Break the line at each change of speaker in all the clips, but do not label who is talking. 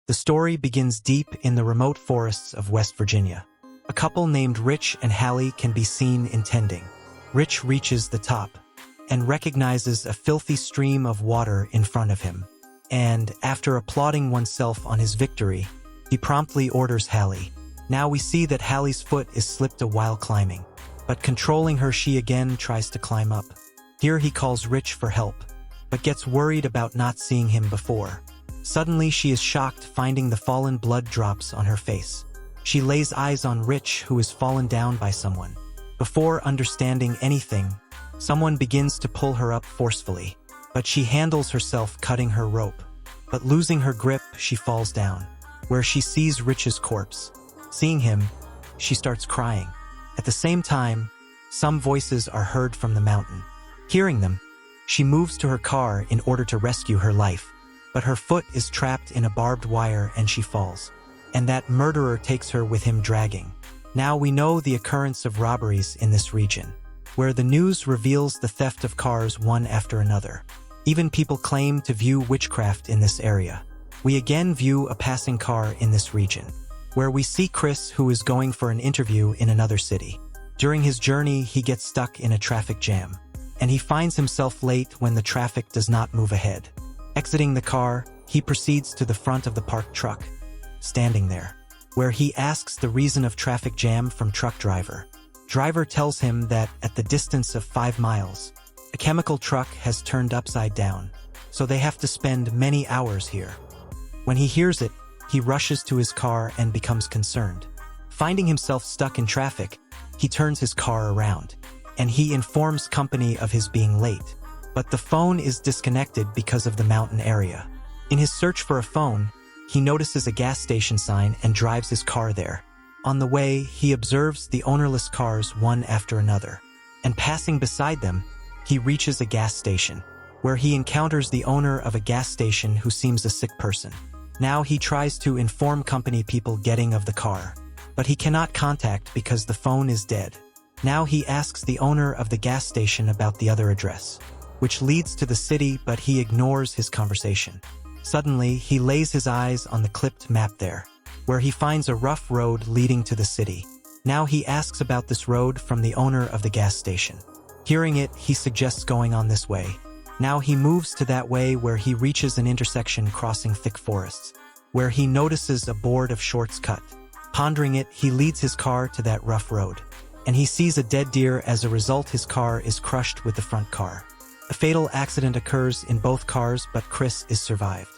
The story begins deep in the remote forests of West Virginia. A couple named Rich and Hallie can be seen intending. Rich reaches the top and recognizes a filthy stream of water in front of him. And, after applauding oneself on his victory, he promptly orders Hallie. Now we see that Hallie's foot is slipped while climbing, but controlling her, she again tries to climb up. Here he calls Rich for help, but gets worried about not seeing him before. Suddenly she is shocked finding the fallen blood drops on her face. She lays eyes on Rich, who is fallen down by someone. Before understanding anything, someone begins to pull her up forcefully, but she handles herself, cutting her rope. But losing her grip, she falls down, where she sees Rich's corpse. Seeing him, she starts crying. At the same time, some voices are heard from the mountain. Hearing them, she moves to her car in order to rescue her life, but her foot is trapped in a barbed wire and she falls. And that murderer takes her with him, dragging. Now we know the occurrence of robberies in this region, where the news reveals the theft of cars one after another. Even people claim to view witchcraft in this area. We again view a passing car in this region, where we see Chris, who is going for an interview in another city. During his journey, he gets stuck in a traffic jam, and he finds himself late when the traffic does not move ahead. Exiting the car, he proceeds to the front of the parked truck, standing there, where he asks the reason of traffic jam from truck driver. Driver tells him that at the distance of 5 miles, a chemical truck has turned upside down, so they have to spend many hours here. When he hears it, he rushes to his car and becomes concerned. Finding himself stuck in traffic, he turns his car around, and he informs company of his being late. But the phone is disconnected because of the mountain area. In his search for a phone, he notices a gas station sign and drives his car there. On the way, he observes the ownerless cars one after another, and passing beside them, he reaches a gas station, where he encounters the owner of a gas station who seems a sick person. Now he tries to inform company people getting of the car, but he cannot contact because the phone is dead. Now he asks the owner of the gas station about the other address, which leads to the city, but he ignores his conversation. Suddenly, he lays his eyes on the clipped map there, where he finds a rough road leading to the city. Now he asks about this road from the owner of the gas station. Hearing it, he suggests going on this way. Now he moves to that way, where he reaches an intersection crossing thick forests, where he notices a board of shorts cut. Pondering it, he leads his car to that rough road, and he sees a dead deer. As a result, his car is crushed with the front car. A fatal accident occurs in both cars, but Chris is survived.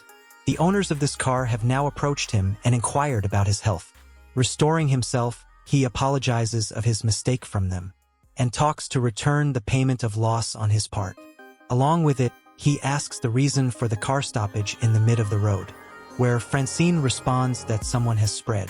The owners of this car have now approached him and inquired about his health. Restoring himself, he apologizes of his mistake from them, and talks to return the payment of loss on his part. Along with it, he asks the reason for the car stoppage in the mid of the road, where Francine responds that someone has spread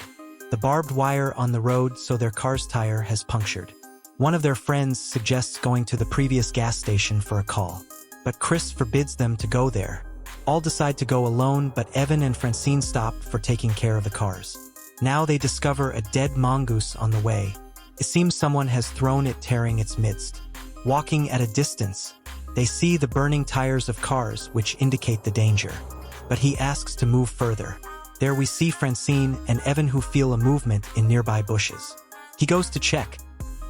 the barbed wire on the road, so their car's tire has punctured. One of their friends suggests going to the previous gas station for a call, but Chris forbids them to go there. All decide to go alone, but Evan and Francine stop for taking care of the cars. Now they discover a dead mongoose on the way. It seems someone has thrown it, tearing its midst. Walking at a distance, they see the burning tires of cars, which indicate the danger, but he asks to move further. There we see Francine and Evan, who feel a movement in nearby bushes. He goes to check,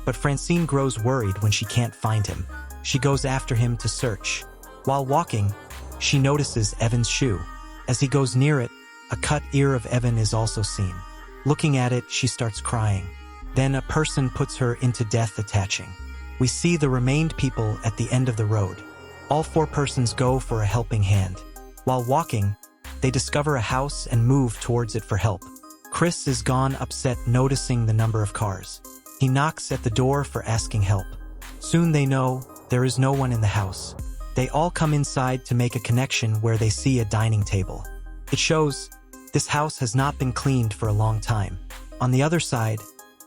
but Francine grows worried when she can't find him. She goes after him to search. While walking, she notices Evan's shoe. As he goes near it, a cut ear of Evan is also seen. Looking at it, she starts crying. Then a person puts her into death, attaching. We see the remained people at the end of the road. All 4 persons go for a helping hand. While walking, they discover a house and move towards it for help. Chris is gone, upset, noticing the number of cars. He knocks at the door for asking help. Soon they know there is no one in the house. They all come inside to make a connection, where they see a dining table. It shows this house has not been cleaned for a long time. On the other side,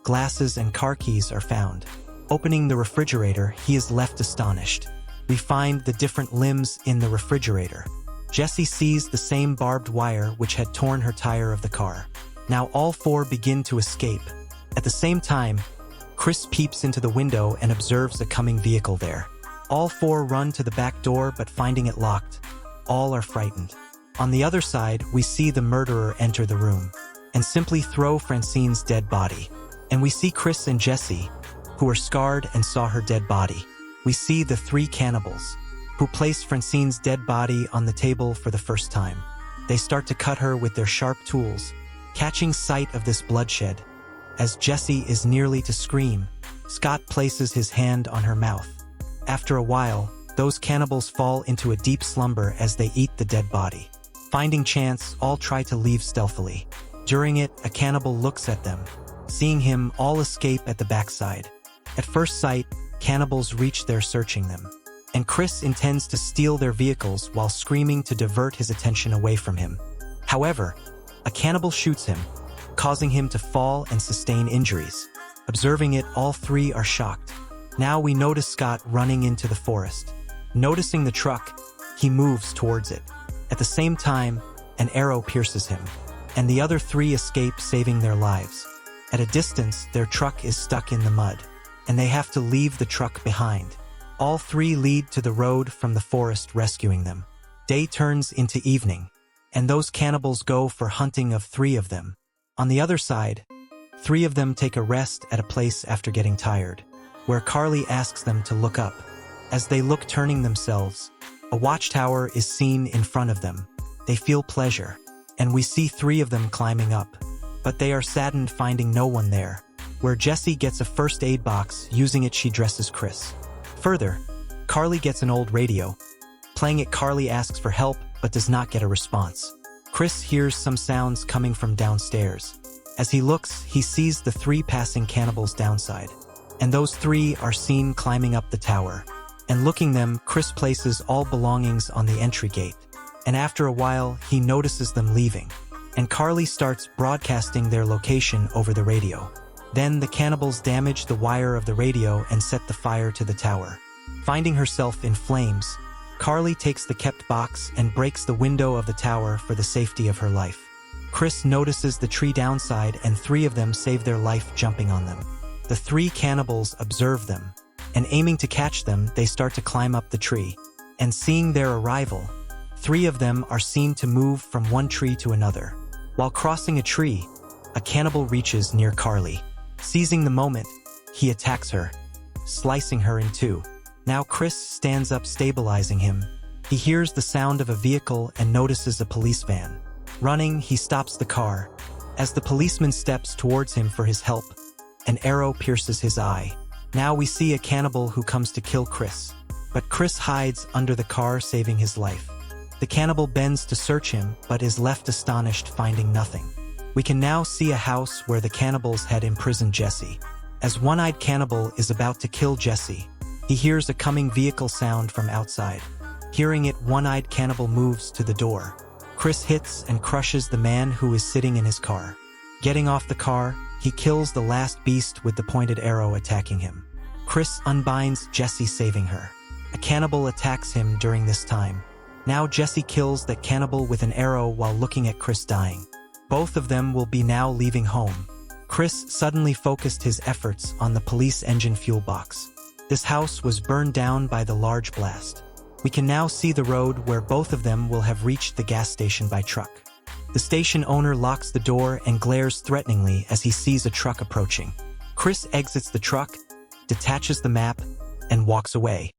glasses and car keys are found. Opening the refrigerator, he is left astonished. We find the different limbs in the refrigerator. Jessie sees the same barbed wire which had torn her tire of the car. Now all 4 begin to escape. At the same time, Chris peeps into the window and observes a coming vehicle there. All 4 run to the back door, but finding it locked, all are frightened. On the other side, we see the murderer enter the room and simply throw Francine's dead body. And we see Chris and Jesse, who are scarred and saw her dead body. We see the three cannibals, who place Francine's dead body on the table for the first time. They start to cut her with their sharp tools, catching sight of this bloodshed. As Jesse is nearly to scream, Scott places his hand on her mouth. After a while, those cannibals fall into a deep slumber as they eat the dead body. Finding chance, all try to leave stealthily. During it, a cannibal looks at them. Seeing him, all escape at the backside. At first sight, cannibals reach there searching them. And Chris intends to steal their vehicles while screaming to divert his attention away from him. However, a cannibal shoots him, causing him to fall and sustain injuries. Observing it, all three are shocked. Now we notice Scott running into the forest. Noticing the truck, he moves towards it. At the same time, an arrow pierces him, and the other three escape, saving their lives. At a distance, their truck is stuck in the mud, and they have to leave the truck behind. All three lead to the road from the forest, rescuing them. Day turns into evening, and those cannibals go for hunting of three of them. On the other side, three of them take a rest at a place after getting tired, where Carly asks them to look up. As they look, turning themselves, a watchtower is seen in front of them. They feel pleasure, and we see three of them climbing up. But they are saddened finding no one there. Where Jessie gets a first aid box, using it she dresses Chris. Further, Carly gets an old radio. Playing it, Carly asks for help, but does not get a response. Chris hears some sounds coming from downstairs. As he looks, he sees the three passing cannibals downside. And those three are seen climbing up the tower. And looking them, Chris places all belongings on the entry gate. And after a while, he notices them leaving. And Carly starts broadcasting their location over the radio. Then the cannibals damage the wire of the radio and set the fire to the tower. Finding herself in flames, Carly takes the kept box and breaks the window of the tower for the safety of her life. Chris notices the tree downside, and three of them save their life jumping on them. The three cannibals observe them, and aiming to catch them, they start to climb up the tree. And seeing their arrival, three of them are seen to move from one tree to another. While crossing a tree, a cannibal reaches near Carly. Seizing the moment, he attacks her, slicing her in two. Now Chris stands up, stabilizing him. He hears the sound of a vehicle and notices a police van. Running, he stops the car. As the policeman steps towards him for his help, an arrow pierces his eye. Now we see a cannibal who comes to kill Chris. But Chris hides under the car, saving his life. The cannibal bends to search him, but is left astonished, finding nothing. We can now see a house where the cannibals had imprisoned Jesse. As one-eyed cannibal is about to kill Jesse, he hears a coming vehicle sound from outside. Hearing it, one-eyed cannibal moves to the door. Chris hits and crushes the man who is sitting in his car. Getting off the car, he kills the last beast with the pointed arrow attacking him. Chris unbinds Jesse, saving her. A cannibal attacks him during this time. Now Jesse kills that cannibal with an arrow while looking at Chris dying. Both of them will be now leaving home. Chris suddenly focused his efforts on the police engine fuel box. This house was burned down by the large blast. We can now see the road where both of them will have reached the gas station by truck. The station owner locks the door and glares threateningly as he sees a truck approaching. Chris exits the truck, detaches the map, and walks away.